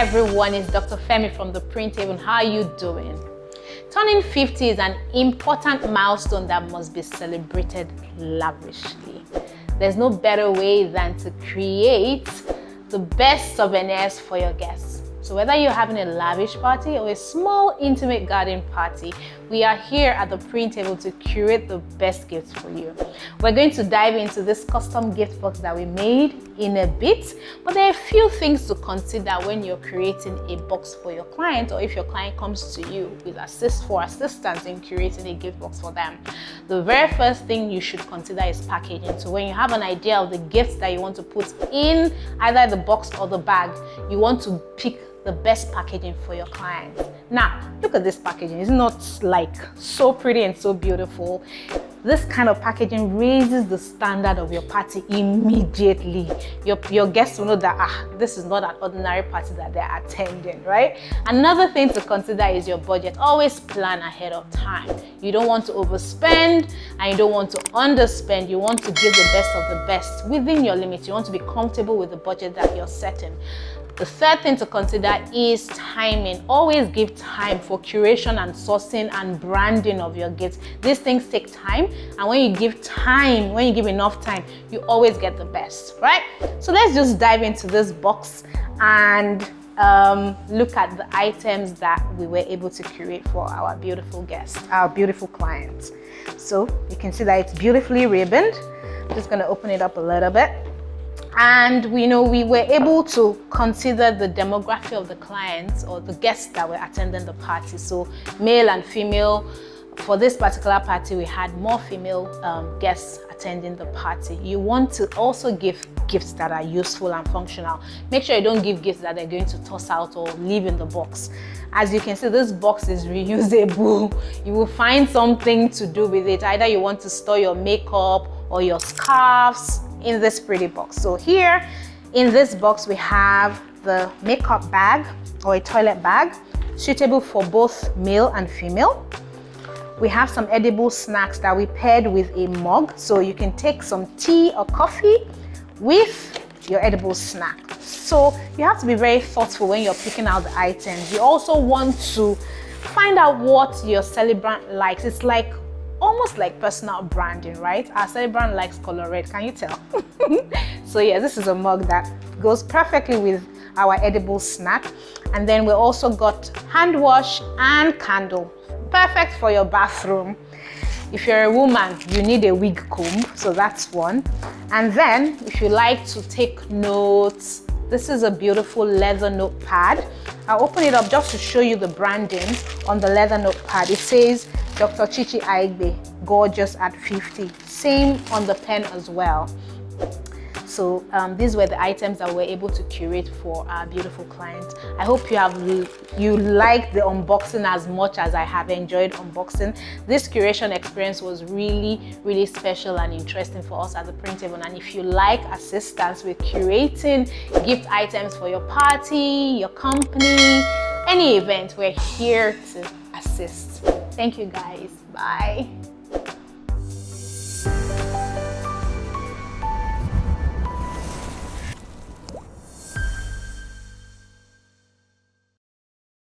everyone, it's Dr. Femi from the Print Haven. How are you doing? Turning 50 is an important milestone that must be celebrated lavishly. There's no better way than to create the best souvenirs for your guests. So whether you're having a lavish party or a small intimate garden party, we are here at the Print Table to curate the best gifts for you. We're going to dive into this custom gift box that we made in a bit, but there are a few things to consider when you're creating a box for your client, or if your client comes to you with assistance in creating a gift box for them. The very first thing you should consider is packaging. So when you have an idea of the gifts that you want to put in either the box or the bag, you want to pick the best packaging for your client. Now, look at this packaging. It's not like so pretty and so beautiful. This kind of packaging raises the standard of your party immediately. Your guests will know that this is not an ordinary party that they're attending, right? Another thing to consider is your budget. Always plan ahead of time. You don't want to overspend and you don't want to underspend. You want to give the best of the best within your limits. You want to be comfortable with the budget that you're setting. The third thing to consider is timing. Always give time for curation and sourcing and branding of your gifts. These things take time, and when you give time, when you give enough time, you always get the best, right? So let's just dive into this box and look at the items that we were able to curate for our beautiful guests, our beautiful clients. So you can see that it's beautifully ribboned. I'm just going to open it up a little bit. And we were able to consider the demography of the clients or the guests that were attending the party. So male and female. For this particular party, we had more female guests attending the party. You want to also give gifts that are useful and functional. Make sure you don't give gifts that they're going to toss out or leave in the box. As you can see, this box is reusable. You will find something to do with it. Either you want to store your makeup or your scarves in this pretty box. So here in this box, we have the makeup bag or a toilet bag, suitable for both male and female. We have some edible snacks that we paired with a mug, so you can take some tea or coffee with your edible snack. So you have to be very thoughtful when you're picking out the items. You also want to find out what your celebrant likes. It's like almost like personal branding, right? Our celebrant likes color red, can you tell? So yeah, this is a mug that goes perfectly with our edible snack. And then we also got hand wash and candle, perfect for your bathroom. If you're a woman, you need a wig comb, so that's one. And then if you like to take notes, this is a beautiful leather notepad. I'll open it up just to show you the branding on the leather notepad. It says Dr. Chichi Aigbe, gorgeous at 50. Same on the pen as well. So these were the items that we were able to curate for our beautiful clients. I hope you liked the unboxing as much as I have enjoyed unboxing. This curation experience was really, really special and interesting for us at the Print Table. And if you like assistance with curating gift items for your party, your company, any event, we're here to assist. Thank you guys. Bye.